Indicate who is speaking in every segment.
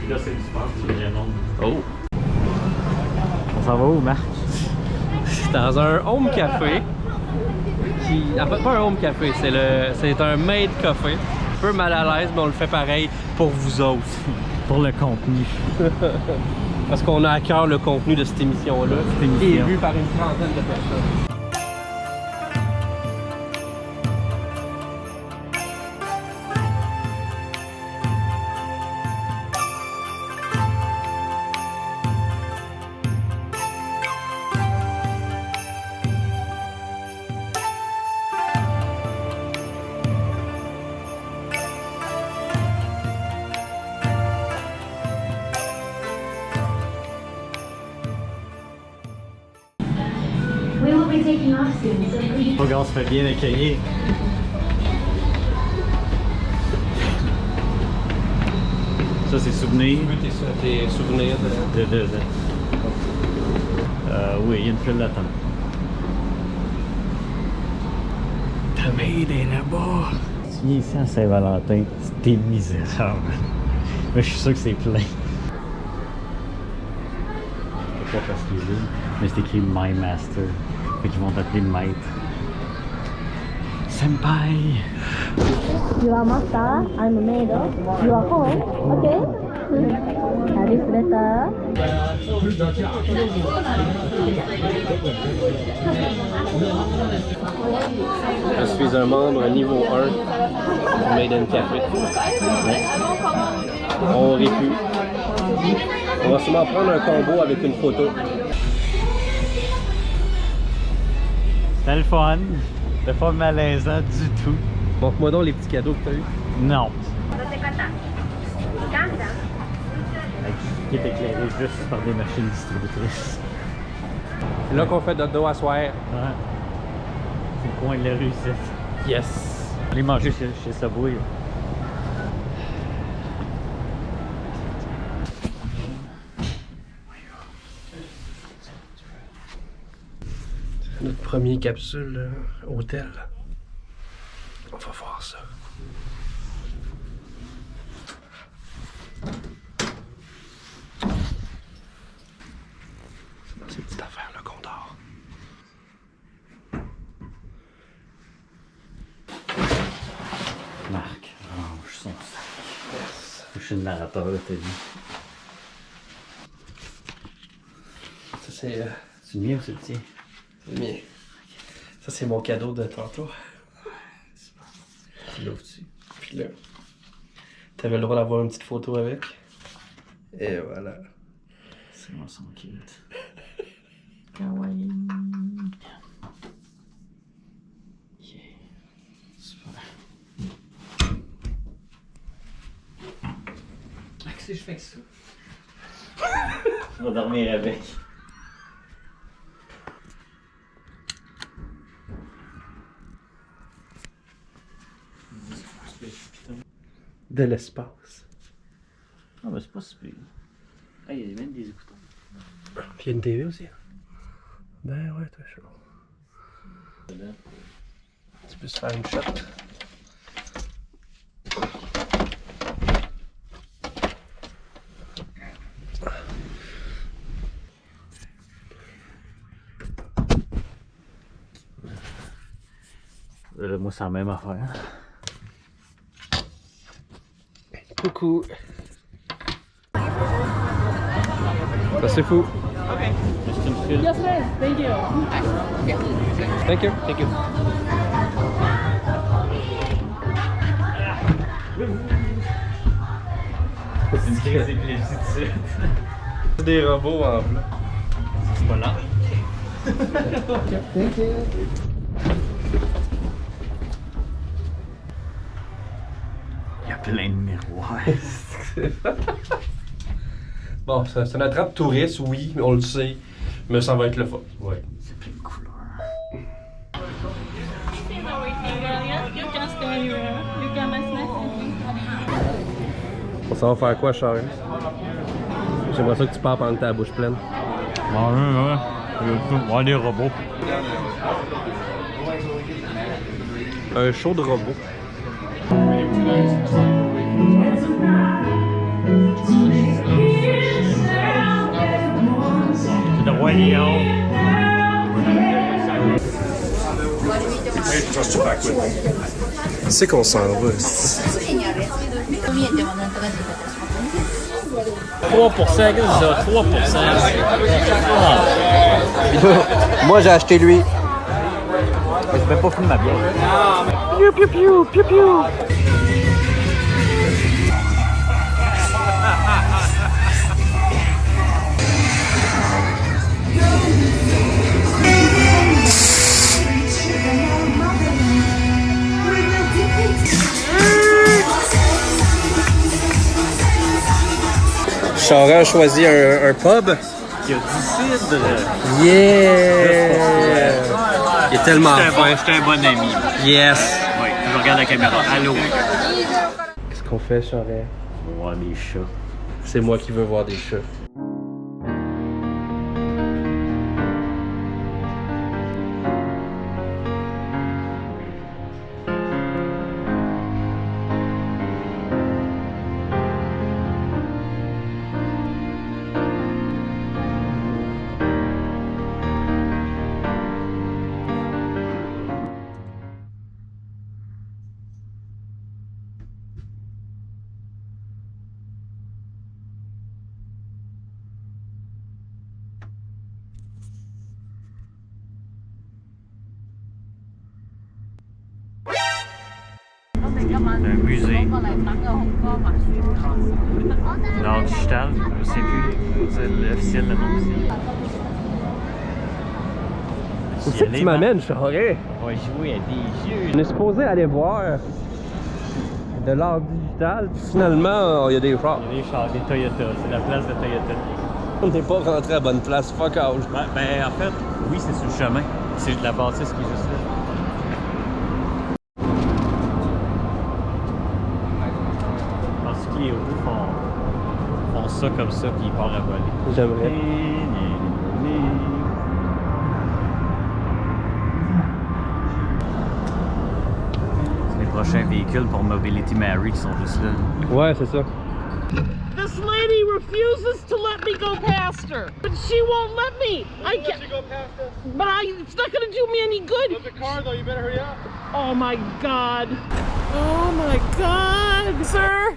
Speaker 1: là, c'est du sport, c'est vraiment.
Speaker 2: Oh!
Speaker 1: On s'en va où, Marc?
Speaker 2: Dans un home café. En fait, pas un home café, c'est un made café. Un peu mal à l'aise, mais on le fait pareil pour vous autres.
Speaker 1: Pour le contenu.
Speaker 2: Parce qu'on a à cœur le contenu de cette émission-là. Qui est vu par une trentaine de personnes.
Speaker 1: Faut qu'on se fait bien accueillir. Ça, c'est souvenirs.
Speaker 2: Tes souvenirs de...
Speaker 1: Oui, il y a une file d'attente. Ta maid est là-bas. Tu viens ici à Saint-Valentin, c'était misérable. Mais je suis sûr que c'est plein. Je peux pas parce qu'il est, mais c'est écrit My Master. Fait qu'ils vont t'appeler maître. Senpai!
Speaker 3: You are master, I'm maid. You are home, okay? This letter.
Speaker 2: Je suis un membre niveau 1 du Made in Café. On aurait pu. On va sûrement prendre un combo avec une photo.
Speaker 1: C'était le fun. C'était pas malaisant du tout.
Speaker 2: Montre-moi donc les petits cadeaux que tu as eu.
Speaker 1: Non. Qui est éclairé juste par des machines distributrices.
Speaker 2: C'est là qu'on fait notre dos à soir.
Speaker 1: Ouais. C'est le coin de la rue, c'est.
Speaker 2: Yes!
Speaker 1: Aller manger chez Subway.
Speaker 2: Notre premier capsule hôtel. On va voir ça. C'est une petite affaire, le comptoir.
Speaker 1: Marc, range son sac. Yes. Je suis le narrateur de ta vie.
Speaker 2: Ça c'est...
Speaker 1: C'est le mien ou c'est le tien?
Speaker 2: C'est le mien. Ça c'est mon cadeau de tantôt.
Speaker 1: Tu l'ouvres-tu?
Speaker 2: Puis là, t'avais le droit d'avoir une petite photo avec. Et voilà.
Speaker 1: C'est moi son cute.
Speaker 3: Kawaii.
Speaker 1: Yeah. Super. Qu'est-ce que je fais avec ça? Je vais dormir avec.
Speaker 2: De l'espace.
Speaker 1: Ah, ben c'est pas super. Ah, il y a même des écouteurs.
Speaker 2: Puis il y a une TV aussi. Ben ouais, t'as chaud. Tu peux se faire une shot.
Speaker 1: Moi, c'est la même affaire.
Speaker 2: Coucou. Ça c'est fou.
Speaker 1: Juste une file.
Speaker 3: Yes, ma'am. Thank you.
Speaker 2: Thank you. Thank you.
Speaker 1: C'est une crise d'épilepsie de suite.
Speaker 2: C'est des robots en bleu.
Speaker 1: C'est pas là.
Speaker 2: Thank you.
Speaker 1: Il y a plein de miroirs.
Speaker 2: Bon, c'est une attrape touriste, oui, mais on le sait. Mais ça va être le fun. Ouais.
Speaker 1: C'est plein de couleurs.
Speaker 2: On s'en va faire quoi, Charles? J'aimerais ça que tu parles pendant que t'as la bouche pleine.
Speaker 1: Ouais. On a des robots.
Speaker 2: Un show de robots. C'est qu'on s'en va.
Speaker 1: 3%, qu'est-ce que c'est ça? 3%.
Speaker 4: Moi, j'ai acheté lui.
Speaker 1: Je vais pas finir ma bière.
Speaker 2: Piou, piou, piou, piou, piou. Chara a choisi un pub.
Speaker 1: Il y a du cidre.
Speaker 2: Yeah! Il est tellement fin.
Speaker 1: J'étais un bon ami.
Speaker 2: Yes!
Speaker 1: Oui, je regarde la caméra. Allô?
Speaker 2: Qu'est-ce qu'on fait, Chara?
Speaker 1: On va voir des chats.
Speaker 2: C'est moi qui veux voir des chats.
Speaker 1: Un musée. L'art digital, je sais plus. C'est l'officiel, le nom officiel.
Speaker 2: Où c'est que tu m'amènes, Chara?
Speaker 1: On va jouer à des jeux.
Speaker 2: On est supposé aller voir de l'art digital. Finalement, il y a des chars.
Speaker 1: Il y a des chars, des Toyota. C'est la place de Toyota.
Speaker 2: On n'est pas rentré à la bonne place. Fuck out.
Speaker 1: Ben, en fait, oui, c'est sur le chemin. C'est la bâtisse qui est juste là. Je pense que les roues font ça comme ça, puis ils partent à voler.
Speaker 2: J'aimerais.
Speaker 1: C'est les prochains véhicules pour Mobility Mary qui sont juste là.
Speaker 2: Ouais, c'est ça.
Speaker 5: This lady refuses to let me go past her. But she won't let me. I can't.
Speaker 6: Go past us.
Speaker 5: But it's not going to do me any good.
Speaker 6: There's a car though, you better hurry up.
Speaker 5: Oh my God. Oh my God. Sir?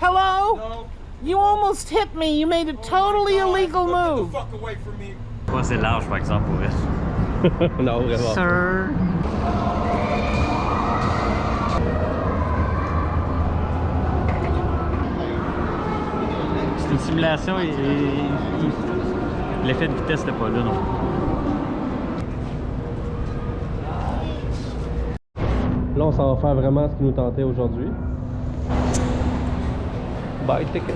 Speaker 5: Hello?
Speaker 6: No.
Speaker 5: You almost hit me. You made a totally illegal
Speaker 6: Get the
Speaker 5: move.
Speaker 6: fuck away from me.
Speaker 1: Pas assez large, par exemple, pour elle.
Speaker 2: Non, vraiment.
Speaker 1: Sir. C'est une simulation et l'effet de vitesse n'est pas là non plus.
Speaker 2: Là, on s'en va faire vraiment ce qui nous tentait aujourd'hui. Buy ticket.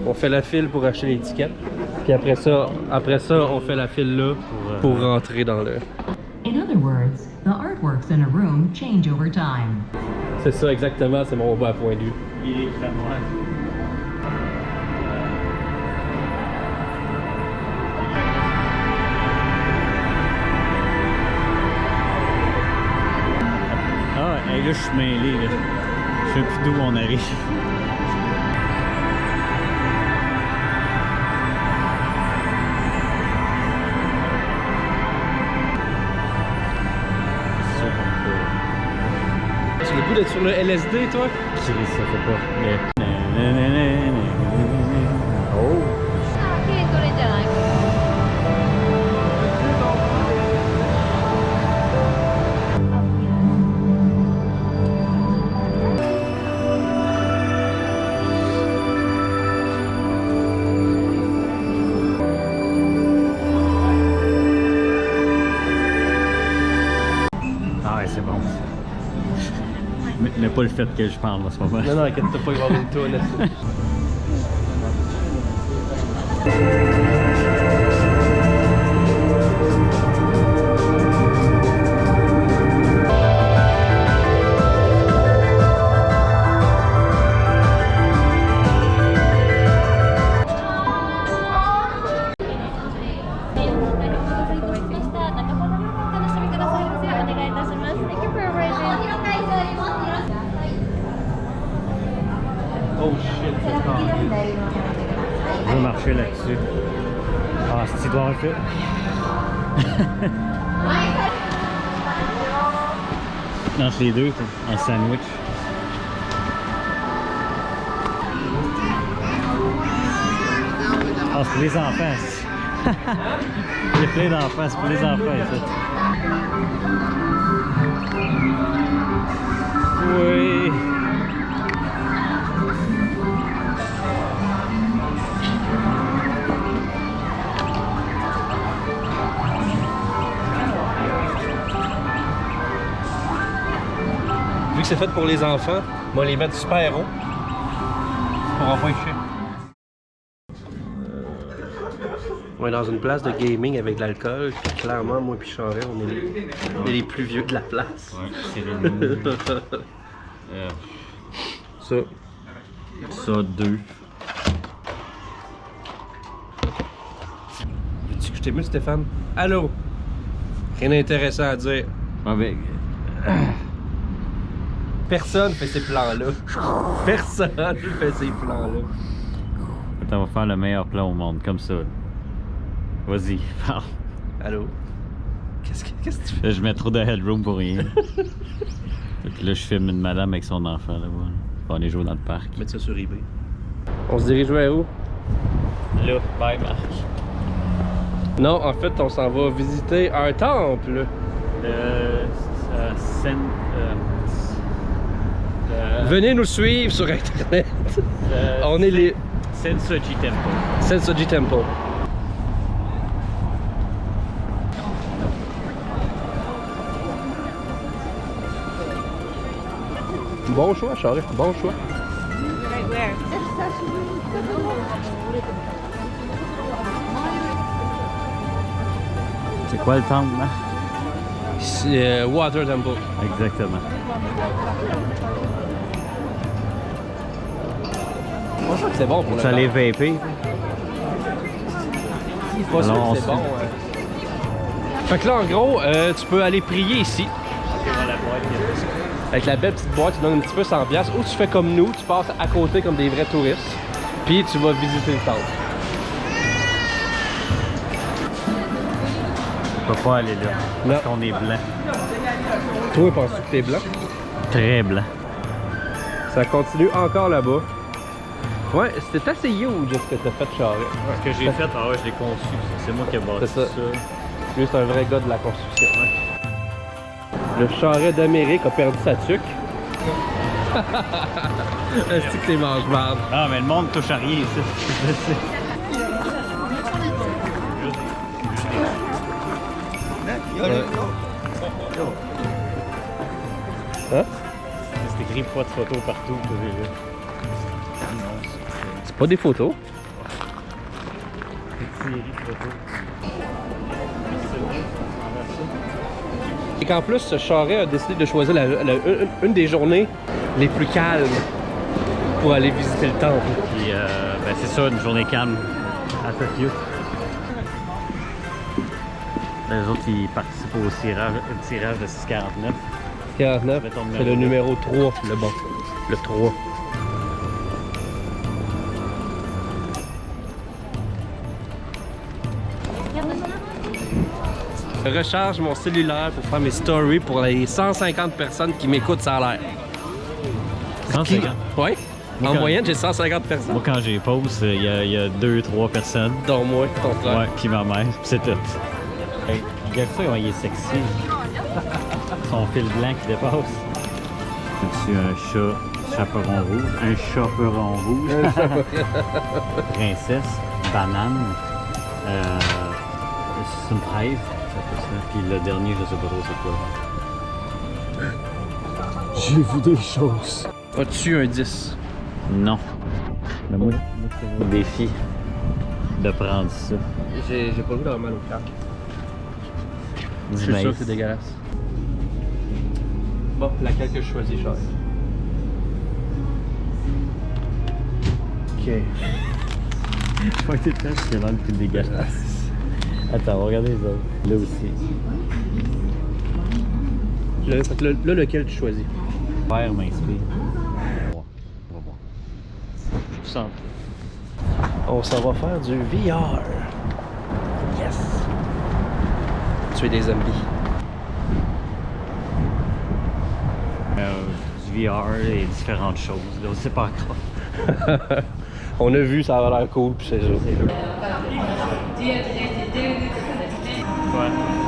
Speaker 2: On fait la file pour acheter l'étiquette. Puis après ça, on fait la file là pour rentrer dans le...
Speaker 7: In other words, the artworks in a room change over time.
Speaker 2: C'est ça exactement, c'est mon bas point de vue.
Speaker 1: Il est vraiment... Ah, hey, là, je suis mêlé, là. Je sais plus d'où on arrive.
Speaker 2: Tu as le goût d'être sur le LSD, toi?
Speaker 1: Ça fait pas. Oh! Ah ouais, c'est bon. Mais pas le fait que je parle en ce moment.
Speaker 2: Non, inquiète-toi pas, il va y avoir une tour là-dessus. Oh shit, c'est pas
Speaker 1: Je vais marcher là-dessus. Ah, c'est-tu doit un fait? Entre les deux, en sandwich. Ah, c'est pour les enfants. Il y a plein d'enfants, c'est pour les enfants, ça. Oui.
Speaker 2: Vu que c'est fait pour les enfants, on va les mettre super haut pour empêcher. On est dans une place de gaming avec de l'alcool, puis clairement, moi et Charest, on est les plus vieux de la place.
Speaker 1: Ouais, c'est les
Speaker 2: Ça.
Speaker 1: Ça, 2.
Speaker 2: Veux-tu que je t'émue, Stéphane? Allô? Rien d'intéressant à dire.
Speaker 1: Ah ben...
Speaker 2: Personne fait ces plans-là. Personne fait ces plans-là.
Speaker 1: Attends, on va faire le meilleur plan au monde, comme ça. Vas-y, parle.
Speaker 2: Allô? Qu'est-ce que tu fais?
Speaker 1: Là, je mets trop de headroom pour rien. Fait que là, je filme une madame avec son enfant là-bas. On va aller jouer dans le parc.
Speaker 2: Mettre ça sur eBay. On se dirige vers où?
Speaker 1: Là, bye Marc.
Speaker 2: Non, en fait, on s'en va visiter un temple. Venez nous suivre sur Internet. On est les...
Speaker 1: Sensoji Temple.
Speaker 2: Sensoji Temple. Bon choix, Charest. Bon choix.
Speaker 1: C'est quoi le temple, Marc?
Speaker 2: C'est Water Temple.
Speaker 1: Exactement.
Speaker 2: Pas sûr que c'est bon pour le
Speaker 1: Ça les
Speaker 2: corps.
Speaker 1: vaper.
Speaker 2: Pas sûr
Speaker 1: Alors,
Speaker 2: que c'est bon. Fait que là, en gros, tu peux aller prier ici. Avec la belle petite boîte, tu donnes un petit peu 100$. Ou tu fais comme nous, tu passes à côté comme des vrais touristes. Puis tu vas visiter le temple.
Speaker 1: On peut pas aller là.
Speaker 2: Non.
Speaker 1: Parce qu'on est blanc.
Speaker 2: Toi, penses-tu que t'es blanc?
Speaker 1: Très blanc.
Speaker 2: Ça continue encore là-bas. Ouais, c'était assez huge ce que t'as fait, Charest.
Speaker 1: Ce que j'ai fait, ah ouais, je l'ai conçu. C'est moi qui ai bâti
Speaker 2: C'est ça.
Speaker 1: ça.
Speaker 2: Lui, c'est un vrai gars de la construction. Le Charest d'Amérique a perdu sa tuque. Est-ce que t'es mange-marde?
Speaker 1: Ah, mais le monde touche à rien ici.
Speaker 2: Hein?
Speaker 1: C'est écrit pas de photos partout.
Speaker 2: C'est pas des photos.
Speaker 1: Une série de photos.
Speaker 2: Et qu'en plus, Charest a décidé de choisir une des journées les plus calmes pour aller visiter le temple.
Speaker 1: Puis, ben c'est ça, une journée calme à Tokyo. Les autres, ils participent au tirage de 649.
Speaker 2: 49,
Speaker 1: Mets ton
Speaker 2: c'est le numéro 3, le bon. Le 3. Je recharge mon cellulaire pour faire mes stories pour les 150 personnes qui m'écoutent, ça a l'air.
Speaker 1: 150.
Speaker 2: Oui. En
Speaker 1: quand-
Speaker 2: moyenne, j'ai 150 personnes.
Speaker 1: Moi, quand j'ai pause, il y a 2-3 personnes.
Speaker 2: Dont moi, ton frère.
Speaker 1: Ouais, puis ma mère, puis c'est tout. Hey, regarde ça, il est sexy. Son fil blanc qui dépasse. C'est un chat chaperon rouge. Un chaperon rouge. Princesse, banane. C'est une fraise. Ça fait ça. Puis le dernier, je sais pas trop c'est quoi.
Speaker 6: J'ai vu des choses.
Speaker 2: As-tu un 10?
Speaker 1: Non. Mais moi, c'est mon défi de prendre ça.
Speaker 2: J'ai pas vu d'avoir mal au cœur. Je
Speaker 1: Du
Speaker 2: suis sûr
Speaker 1: maïs.
Speaker 2: que c'est dégueulasse. Bon, laquelle que je choisis, Charest? Ok.
Speaker 1: Je crois que c'est ça, c'est vraiment le plus dégueulasse. Attends, on va regarder les autres. Là aussi.
Speaker 2: Là, lequel tu choisis?
Speaker 1: Vert m'inspire. On va voir. Je sens.
Speaker 2: On s'en va faire du VR. Yes! Tuer des zombies.
Speaker 1: Du VR et différentes choses. Là, on sait pas encore.
Speaker 2: On a vu, ça avait l'air cool, puis c'est ça.
Speaker 1: Ouais.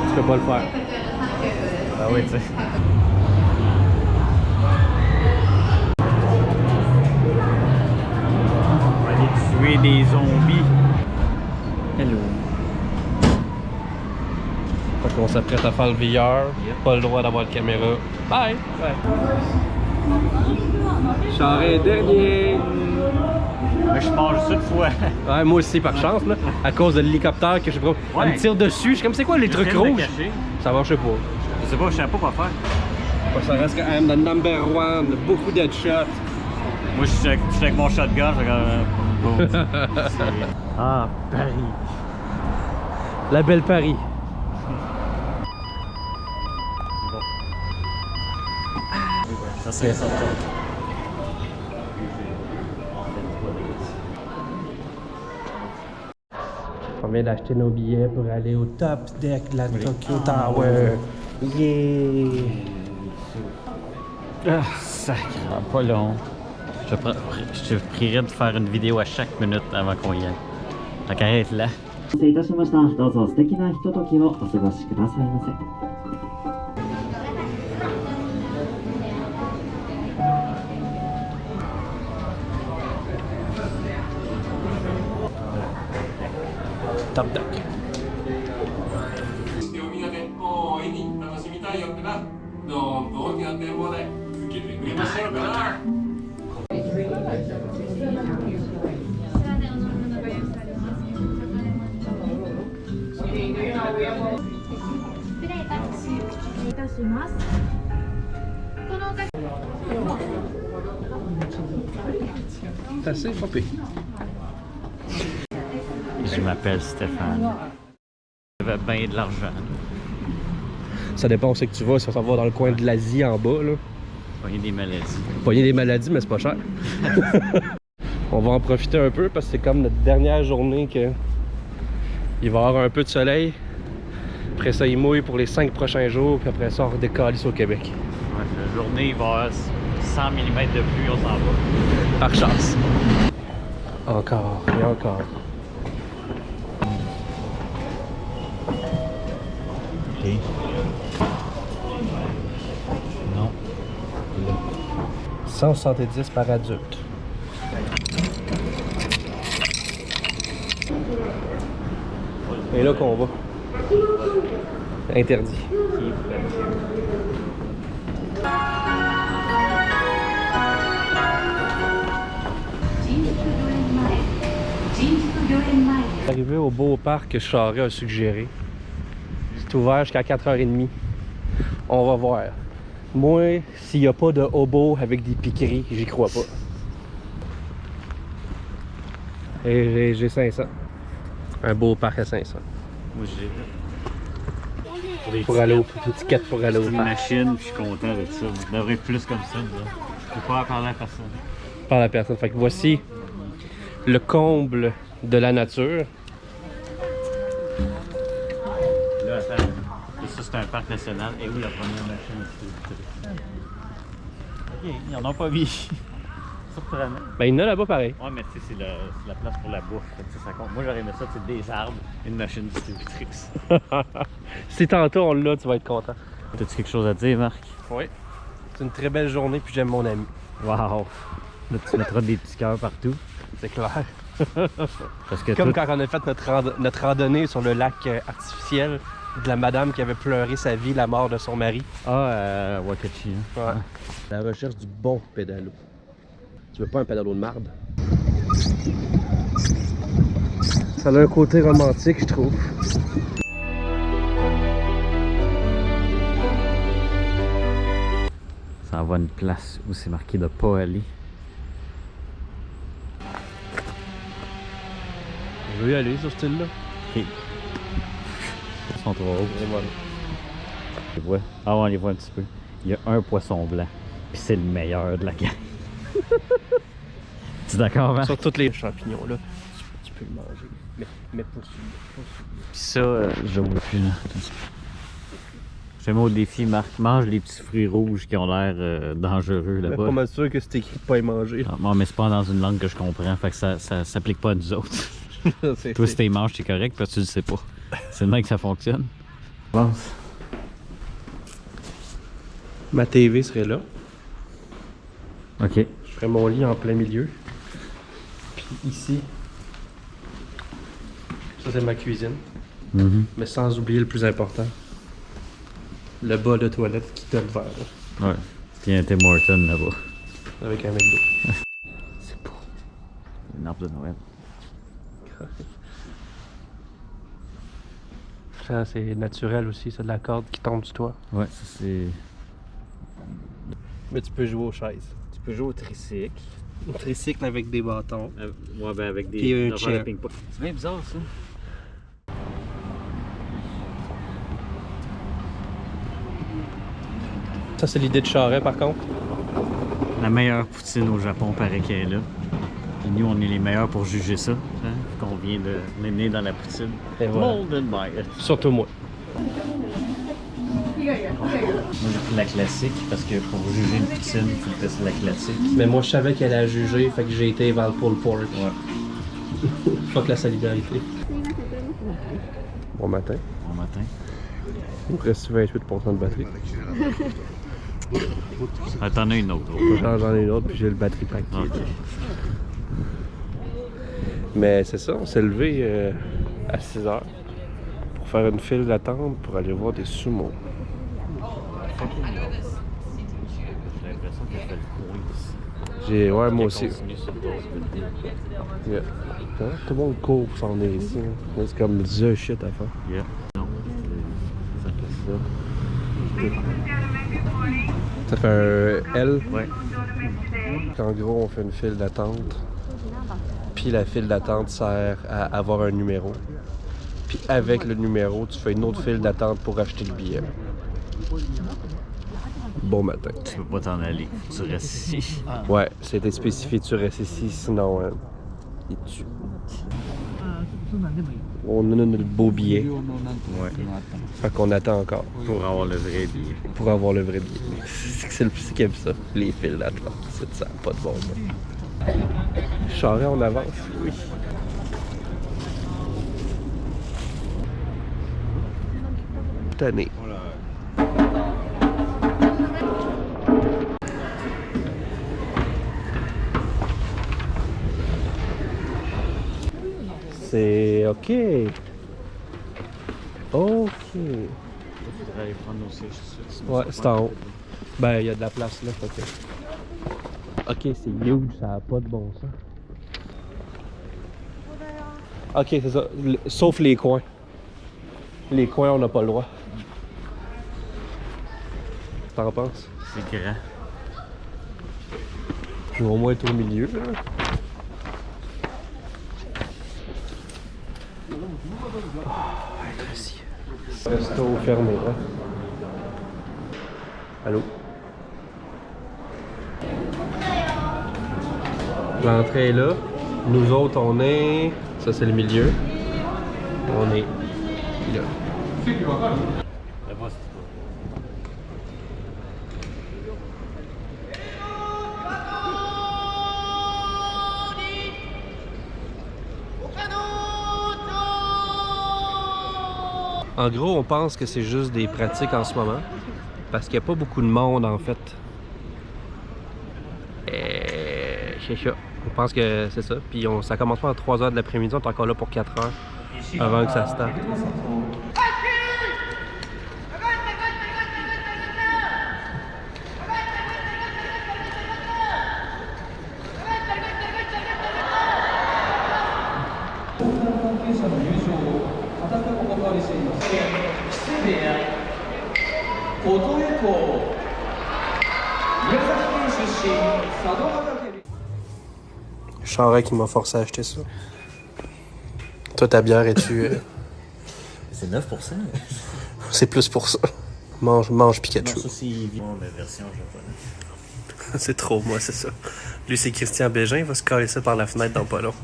Speaker 2: Tu peux pas le faire.
Speaker 1: Ah oui, tu sais. On va aller tuer des zombies. Hello.
Speaker 2: Fait qu'on s'apprête à faire le VR. Pas le droit d'avoir de caméra. Bye! Charret dernier!
Speaker 1: Moi, je mange ça une fois.
Speaker 2: Ouais, moi aussi, par chance, là. À cause de l'hélicoptère que je sais pas. Elle me tire dessus. Je suis comme, c'est quoi les trucs rouges? Ça va, je sais pas.
Speaker 1: Je sais pas, je sais pas quoi faire.
Speaker 2: Ça reste quand même le number one. Beaucoup d'headshots.
Speaker 1: Moi, je suis avec mon shotgun. Ah, Paris.
Speaker 2: La belle Paris.
Speaker 1: Ça, c'est ça.
Speaker 2: On vient d'acheter nos billets pour aller au top deck de la Tokyo Tower. Yeah!
Speaker 1: Ah, sacré. Pas long. Je te prierais de faire une vidéo à chaque minute avant qu'on y aille. Donc arrête là.
Speaker 8: 失礼いたしました。どうぞ素敵なひとときをお過ごしくださいませ。
Speaker 2: Top deck.
Speaker 9: おみんなでもう絵に楽しみたいよってな。どんどん大きな展望で続けてくれましょうかな。
Speaker 2: C'est assez popé.
Speaker 1: Je m'appelle Stéphane. J'avais bien de l'argent.
Speaker 2: Ça dépend où c'est que tu vas. Si on s'en va dans le coin de l'Asie en bas, là.
Speaker 1: Pogner des maladies.
Speaker 2: Pogner des maladies, mais c'est pas cher. On va en profiter un peu parce que c'est comme notre dernière journée que il va y avoir un peu de soleil. Après ça, il mouille pour les 5 prochains jours. Puis après ça, on redécolle ici au Québec.
Speaker 1: Ouais, la journée, il va y avoir 100 mm de pluie, on s'en va.
Speaker 2: Par chance. Encore et encore.
Speaker 1: Ok. Non.
Speaker 2: 170 par adulte. Et là qu'on va. Interdit. Arrivé au beau parc que Charret a suggéré. C'est ouvert jusqu'à 4h30. On va voir. Moi, s'il n'y a pas de hobo avec des piqueries, j'y crois pas. Et j'ai 500. Un beau parc à 500.
Speaker 1: Moi, j'ai.
Speaker 2: Pour aller au ticket pour aller au
Speaker 1: une
Speaker 2: parc.
Speaker 1: machine, puis je suis content avec ça. Je devrais être plus comme ça. Je peux pas parler à personne.
Speaker 2: Par la personne. Fait que voici le comble de la nature.
Speaker 1: Là, attends. Ça, c'est un parc national. Et où la première machine ici? Ok, ils en ont pas mis. Surprenant.
Speaker 2: Ben, il y en a là-bas pareil.
Speaker 1: Ouais, mais tu sais, c'est la place pour la bouffe. Fait que ça compte. Moi, j'aurais aimé ça, c'est des arbres, une machine distributrice.
Speaker 2: Si tantôt on l'a, tu vas être content.
Speaker 1: T'as-tu quelque chose à dire, Marc?
Speaker 2: Oui. C'est une très belle journée, puis j'aime mon ami.
Speaker 1: Wow! Là, tu mettras des petits cœurs partout.
Speaker 2: C'est clair.
Speaker 1: Parce que
Speaker 2: Comme
Speaker 1: toi,
Speaker 2: quand on a fait notre randonnée sur le lac artificiel de la madame qui avait pleuré sa vie, la mort de son mari.
Speaker 1: Wakachi. Hein?
Speaker 2: Ouais. La recherche du bon pédalo. Tu veux pas un pédalo de marde? Ça a un côté romantique, je trouve.
Speaker 1: Ça va à une place où c'est marqué de pas aller.
Speaker 2: Je veux y aller sur ce style-là.
Speaker 1: Ok. Ils sont trop hauts.
Speaker 2: Et voilà.
Speaker 1: On les voit. Ah ouais, on les voit un petit peu. Il y a un poisson blanc. Puis c'est le meilleur de la gang. Tu es d'accord, Marc?
Speaker 2: Sur tous les champignons, là, tu peux le manger. Mais pas celui-là.
Speaker 1: Puis ça, je vois plus là. Je te mets au défi, Marc. Mange les petits fruits rouges qui ont l'air dangereux
Speaker 2: Je suis
Speaker 1: là-bas.
Speaker 2: pas mal sûr que c'est écrit de pas y manger.
Speaker 1: Ah, non, mais c'est pas dans une langue que je comprends, fait que ça s'applique pas à nous autres. Toi, si t'es manges, c'est correct, parce que tu le sais pas. C'est le même que ça fonctionne. Pense.
Speaker 2: Ma TV serait là.
Speaker 1: Ok.
Speaker 2: Je ferais mon lit en plein milieu. Puis ici, ça c'est ma cuisine. Mais sans oublier le plus important. Le bas de toilette qui donne vers là.
Speaker 1: Ouais. Puis un Tim Hortons là-bas.
Speaker 2: Avec un McDo.
Speaker 1: C'est beau. Une arbre de Noël.
Speaker 2: Ça c'est naturel aussi, c'est de la corde qui tombe du toit.
Speaker 1: Ouais, ça c'est...
Speaker 2: Mais tu peux jouer aux chaises.
Speaker 1: Tu peux jouer au tricycle.
Speaker 2: Un tricycle avec des bâtons.
Speaker 1: Ouais, ben avec des...
Speaker 2: Puis un
Speaker 1: affaires de
Speaker 2: chair.
Speaker 1: ping-pong. C'est bien bizarre ça.
Speaker 2: Ça c'est l'idée de Charest par contre.
Speaker 1: La meilleure poutine au Japon paraît qu'elle est là. Et nous, on est les meilleurs pour juger ça. Hein? Qu'on vient de l'amener dans la poutine.
Speaker 2: Et voilà.
Speaker 1: Molded by it.
Speaker 2: Surtout moi.
Speaker 1: Moi, j'ai pris la classique parce que pour juger une poutine, il faut que c'est la classique.
Speaker 2: Mais moi je savais qu'elle allait juger, fait que j'ai été vers le pulled pork.
Speaker 1: Ouais.
Speaker 2: Fuck la solidarité. Bon matin.
Speaker 1: Bon matin.
Speaker 2: Il me reste 28% de batterie.
Speaker 1: Ah, t'en as une autre.
Speaker 2: J'en ai une autre, puis j'ai le batterie pack.
Speaker 1: Ok.
Speaker 2: Mais c'est ça, on s'est levé à 6h pour faire une file d'attente pour aller voir des sumo.
Speaker 1: J'ai l'impression qu'elle fait le coin ici.
Speaker 2: Ouais, moi aussi.
Speaker 1: Continue sur le dos.
Speaker 2: Yeah. Hein? Tout le monde court pour s'en aller ici. Hein. C'est comme the shit à faire.
Speaker 1: Yeah. Non. Ça fait ça.
Speaker 2: Ça fait un L.
Speaker 1: Ouais.
Speaker 2: En gros, on fait une file d'attente. Puis la file d'attente sert à avoir un numéro. Puis avec le numéro, tu fais une autre file d'attente pour acheter le billet. Bon matin.
Speaker 1: Tu peux pas t'en aller. Tu restes ici.
Speaker 2: Ouais, c'était spécifié, tu restes ici, sinon il tue. On a notre beau billet.
Speaker 1: Ouais.
Speaker 2: Fait qu'on attend encore
Speaker 1: Pour avoir le vrai billet.
Speaker 2: pour avoir le vrai billet. C'est le plus qui aime ça, les files d'attente. C'est ça, pas de bon sens. Charest, on avance. Oui. Tanné. C'est OK. OK.
Speaker 1: Il faudrait aller prendre nos sièges tout de suite.
Speaker 2: Ouais, c'est en haut. Ben, il y a de la place là, fait que... OK, c'est huge, ça n'a pas de bon sens. OK, c'est ça. Sauf les coins. Les coins, on n'a pas le droit. T'en penses?
Speaker 1: C'est grand.
Speaker 2: Je vais au moins être au milieu, là. Resto fermé, hein? Allô? L'entrée est là. Nous autres, on est... Ça, c'est le milieu. On est là.
Speaker 1: Là-bas, c'est
Speaker 2: En gros, on pense que c'est juste des pratiques en ce moment. Parce qu'il n'y a pas beaucoup de monde, en fait. C'est ça. On pense que c'est ça. Puis ça commence pas à 3h de l'après-midi. On est encore là pour 4 heures avant que ça starte. Charest qui m'a forcé à acheter ça. Toi, ta bière, es-tu...
Speaker 1: C'est 9%.
Speaker 2: C'est plus pour ça. Mange Pikachu.
Speaker 1: Non, ça c'est la version japonaise.
Speaker 2: C'est trop, moi, c'est ça. Lui, c'est Christian Bégin, il va se caler ça par la fenêtre dans pas long.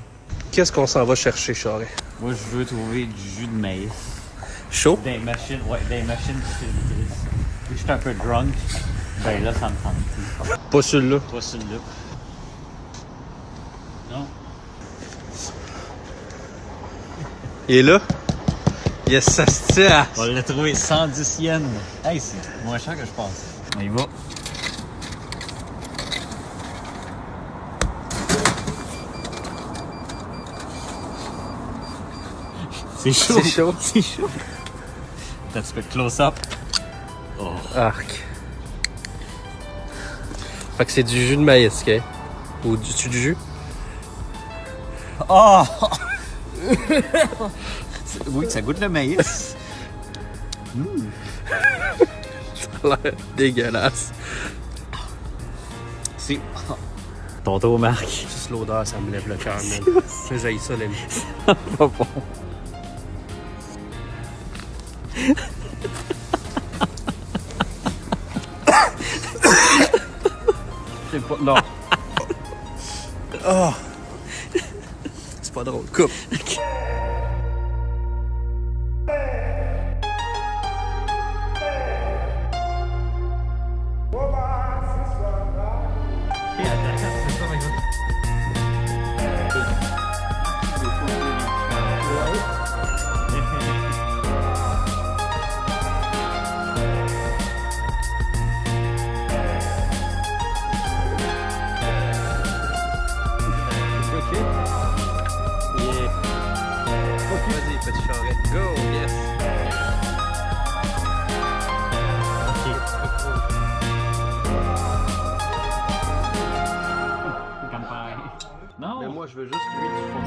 Speaker 2: Qu'est-ce qu'on s'en va chercher, Charest?
Speaker 1: Moi, je veux trouver du jus de maïs.
Speaker 2: Chaud?
Speaker 1: Des machines, ouais, des machines distributrices. Puis je suis un peu drunk, ben là, ça me tente plus.
Speaker 2: Pas celui-là.
Speaker 1: Pas celui-là. Non.
Speaker 2: Il est là? Yes, ça se tient.
Speaker 1: On l'a trouvé 110 yens. Hey, c'est moins cher que je pensais. On y va. C'est chaud.
Speaker 2: C'est chaud.
Speaker 1: C'est chaud. T'as un petit peu de close-up. Oh.
Speaker 2: Arc. Fait que c'est du jus de maïs, ok? Ou du jus?
Speaker 1: Oh! Oui, ça goûte le maïs.
Speaker 2: Ça a l'air dégueulasse.
Speaker 1: C'est... Ton tour, Marc.
Speaker 2: Juste l'odeur, ça me lève le cœur, man. J'haïs ça, les
Speaker 1: Pas bon.
Speaker 2: C'est pas... Non. Oh. C'est pas drôle. Coupe. Vas-y, petit charret. Go, yes.
Speaker 1: Non.
Speaker 2: Mais moi, je veux juste lui du fond.